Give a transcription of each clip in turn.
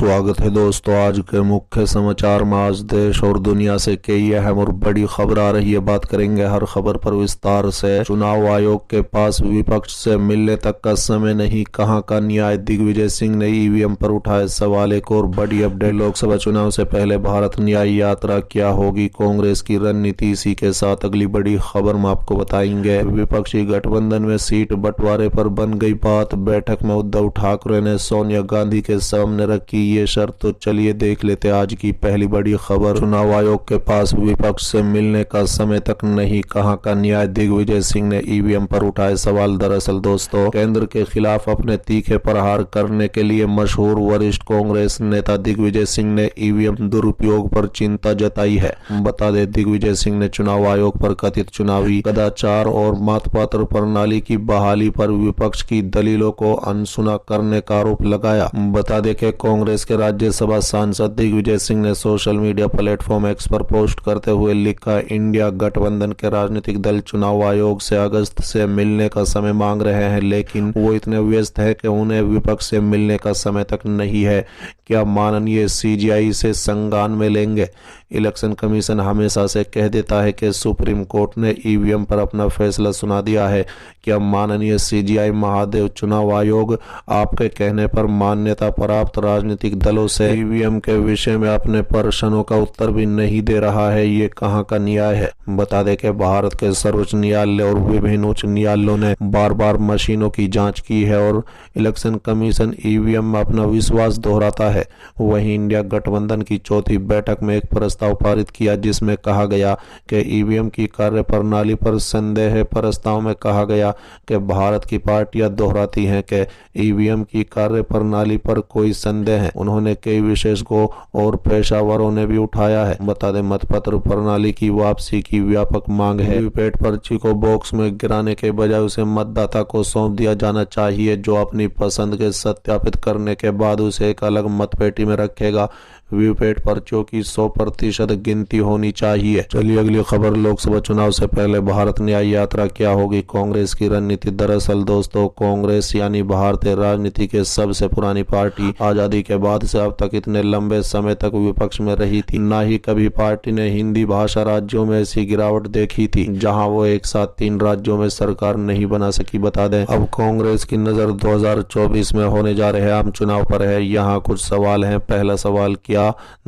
स्वागत है दोस्तों। आज के मुख्य समाचार में आज देश और दुनिया से कई अहम और बड़ी खबर आ रही है। बात करेंगे हर खबर पर विस्तार से। चुनाव आयोग के पास विपक्ष से मिलने तक का समय नहीं, कहां का न्याय? दिग्विजय सिंह ने ईवीएम पर उठाए सवाल। एक और बड़ी अपडेट, लोकसभा चुनाव से पहले भारत न्याय यात्रा क्या होगी, कांग्रेस की रणनीति। इसी के साथ अगली बड़ी खबर में आपको बताएंगे। विपक्षी गठबंधन में सीट बंटवारे पर बन गई बात। बैठक में उद्धव ठाकरे ने सोनिया गांधी के सामने रखी ये शर्त। तो चलिए देख लेते आज की पहली बड़ी खबर। चुनाव आयोग के पास विपक्ष से मिलने का समय तक नहीं, कहां का न्याय? दिग्विजय सिंह ने ईवीएम पर उठाए सवाल। दरअसल दोस्तों, केंद्र के खिलाफ अपने तीखे प्रहार करने के लिए मशहूर वरिष्ठ कांग्रेस नेता दिग्विजय सिंह ने ईवीएम दुरुपयोग पर चिंता जताई है। बता दें, दिग्विजय सिंह ने चुनाव आयोग पर कथित चुनावी कदाचार और मतपत्र प्रणाली की बहाली पर विपक्ष की दलीलों को अनसुना करने का आरोप लगाया। बता दें कि कांग्रेस के राज्यसभा सांसद दिग्विजय सिंह ने सोशल मीडिया प्लेटफॉर्म एक्स पर पोस्ट करते हुए लिखा, इंडिया गठबंधन के राजनीतिक दल चुनाव आयोग से अगस्त से मिलने का समय मांग रहे हैं, लेकिन वो इतने व्यस्त है कि उन्हें विपक्ष से मिलने का समय तक नहीं है। क्या माननीय सीजीआई से संज्ञान में लेंगे? इलेक्शन कमीशन हमेशा से कह देता है कि सुप्रीम कोर्ट ने ईवीएम पर अपना फैसला सुना दिया है। क्या माननीय सीजीआई महादेव चुनाव आयोग आपके कहने पर मान्यता प्राप्त राजनीतिक दलों से ईवीएम के विषय में अपने प्रश्नों का उत्तर भी नहीं दे रहा है? ये कहां का न्याय है? बता दें कि भारत के सर्वोच्च न्यायालय और विभिन्न उच्च न्यायालयों ने बार बार मशीनों की जांच की है और इलेक्शन कमीशन ईवीएम में अपना विश्वास दोहराता है। वहीं इंडिया गठबंधन की चौथी बैठक में एक प्रस्ताव पारित किया जिसमें कहा गया कि ईवीएम की कार्य प्रणाली पर संदेह है। प्रस्ताव में कहा गया कि भारत की पार्टियां दोहराती हैं कि ईवीएम की कार्य प्रणाली पर कोई संदेह है। उन्होंने कई विशेषज्ञों और पेशेवरों ने भी उठाया है। बता दें, मतपत्र प्रणाली की वापसी की व्यापक मांग है। वीवीपैट पर्ची को बॉक्स में गिराने के बजाय उसे मतदाता को सौंप दिया जाना चाहिए, जो अपनी पसंद के सत्यापित करने के बाद उसे एक अलग मतपेटी में रखेगा। वीवीपैट पर्चियों की 100% गिनती होनी चाहिए। चलिए अगली खबर, लोकसभा चुनाव से पहले भारत न्याय यात्रा क्या होगी, कांग्रेस की रणनीति। दरअसल दोस्तों, कांग्रेस यानी भारतीय राजनीति के सबसे पुरानी पार्टी आजादी के बाद से अब तक इतने लंबे समय तक विपक्ष में रही थी। ना ही कभी पार्टी ने हिंदी भाषा राज्यों में ऐसी गिरावट देखी थी जहां वो एक साथ 3 राज्यों में सरकार नहीं बना सकी। बता दें, अब कांग्रेस की नजर 2024 में होने जा रहे आम चुनाव पर है। यहाँ कुछ सवाल हैं। पहला सवाल, क्या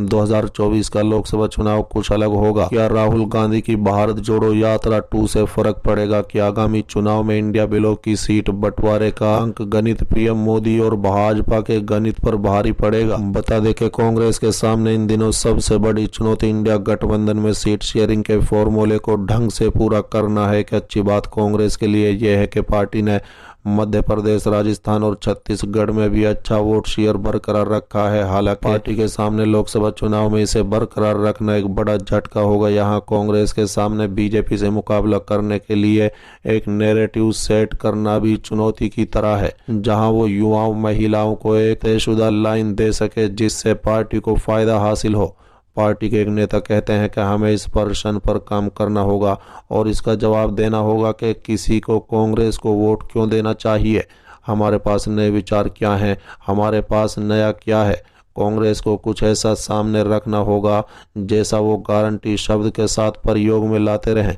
2024 का लोकसभा चुनाव कुछ अलग होगा? क्या राहुल गांधी की भारत जोड़ो यात्रा 2 से फर्क पड़ेगा? क्या आगामी चुनाव में इंडिया बिलो की सीट बंटवारे का अंक गणित पीएम मोदी और भाजपा के गणित पर भारी पड़ेगा? बता दें कि कांग्रेस के सामने इन दिनों सबसे बड़ी चुनौती इंडिया गठबंधन में सीट शेयरिंग के फॉर्मूले को ढंग से पूरा करना है। कि अच्छी बात कांग्रेस के लिए यह है कि पार्टी ने मध्य प्रदेश, राजस्थान और छत्तीसगढ़ में भी अच्छा वोट शेयर बरकरार रखा है। हालांकि पार्टी के सामने लोकसभा चुनाव में इसे बरकरार रखना एक बड़ा झटका होगा। यहाँ कांग्रेस के सामने बीजेपी से मुकाबला करने के लिए एक नैरेटिव सेट करना भी चुनौती की तरह है, जहां वो युवाओं, महिलाओं को एक तयशुदा लाइन दे सके जिससे पार्टी को फायदा हासिल हो। पार्टी के एक नेता कहते हैं कि हमें इस प्रश्न पर काम करना होगा और इसका जवाब देना होगा कि किसी को कांग्रेस को वोट क्यों देना चाहिए। हमारे पास नए विचार क्या हैं? हमारे पास नया क्या है? कांग्रेस को कुछ ऐसा सामने रखना होगा जैसा वो गारंटी शब्द के साथ प्रयोग में लाते रहें।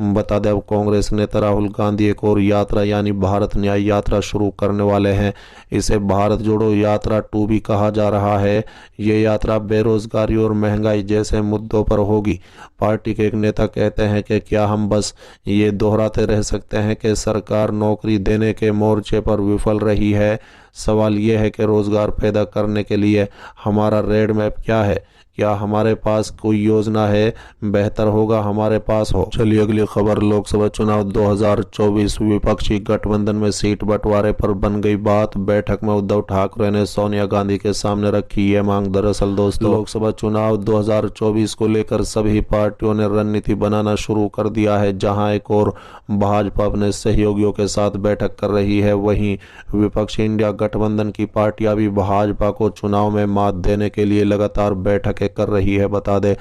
बता दें, अब कांग्रेस नेता राहुल गांधी एक और यात्रा यानी भारत न्याय यात्रा शुरू करने वाले हैं। इसे भारत जोड़ो यात्रा 2 भी कहा जा रहा है। ये यात्रा बेरोजगारी और महंगाई जैसे मुद्दों पर होगी। पार्टी के एक नेता कहते हैं कि क्या हम बस ये दोहराते रह सकते हैं कि सरकार नौकरी देने के मोर्चे पर विफल रही है? सवाल यह है कि रोजगार पैदा करने के लिए हमारा रेड मैप क्या है? क्या हमारे पास कोई योजना है? बेहतर होगा हमारे पास हो। चलिए अगली खबर, लोकसभा चुनाव 2024 विपक्षी गठबंधन में सीट बंटवारे पर बन गई बात। बैठक में उद्धव ठाकरे ने सोनिया गांधी के सामने रखी ये मांग। दरअसल दोस्तों, लोकसभा चुनाव 2024 को लेकर सभी पार्टियों ने रणनीति बनाना शुरू कर दिया है। जहां एक और भाजपा अपने सहयोगियों के साथ बैठक कर रही है, वहीं विपक्षी इंडिया गठबंधन की पार्टियां भी भाजपा को चुनाव में मात देने के लिए लगातार बैठकें कर रही है। बता दें,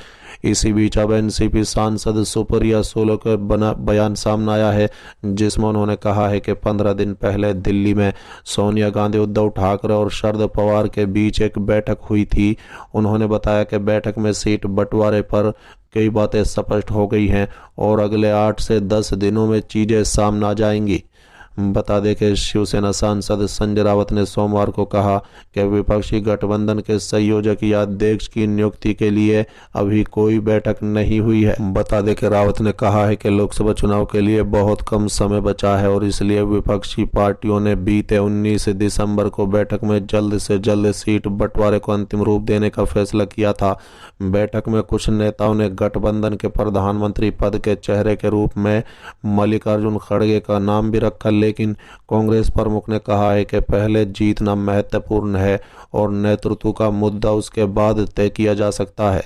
इसी बीच अब एनसीपी सांसद सुप्रिया सुले का बयान सामने आया है, जिसमें उन्होंने कहा है कि 15 दिन पहले दिल्ली में सोनिया गांधी, उद्धव ठाकरे और शरद पवार के बीच एक बैठक हुई थी। उन्होंने बताया कि बैठक में सीट बंटवारे पर कई बातें स्पष्ट हो गई हैं और अगले 8 से 10 दिनों में चीजें सामने आ जाएंगी। बता दें कि शिवसेना सांसद संजय राउत ने सोमवार को कहा कि विपक्षी गठबंधन के संयोजक या अध्यक्ष की नियुक्ति के लिए अभी कोई बैठक नहीं हुई है। बता दें कि राउत ने कहा है कि लोकसभा चुनाव के लिए बहुत कम समय बचा है और इसलिए विपक्षी पार्टियों ने बीते 19 दिसंबर को बैठक में जल्द से जल्द सीट बंटवारे को अंतिम रूप देने का फैसला किया था। बैठक में कुछ नेताओं ने गठबंधन के प्रधानमंत्री पद के चेहरे के रूप में मल्लिकार्जुन खड़गे का नाम भी रखा, लेकिन कांग्रेस प्रमुख ने कहा है कि पहले जीतना महत्वपूर्ण है और नेतृत्व का मुद्दा उसके बाद तय किया जा सकता है।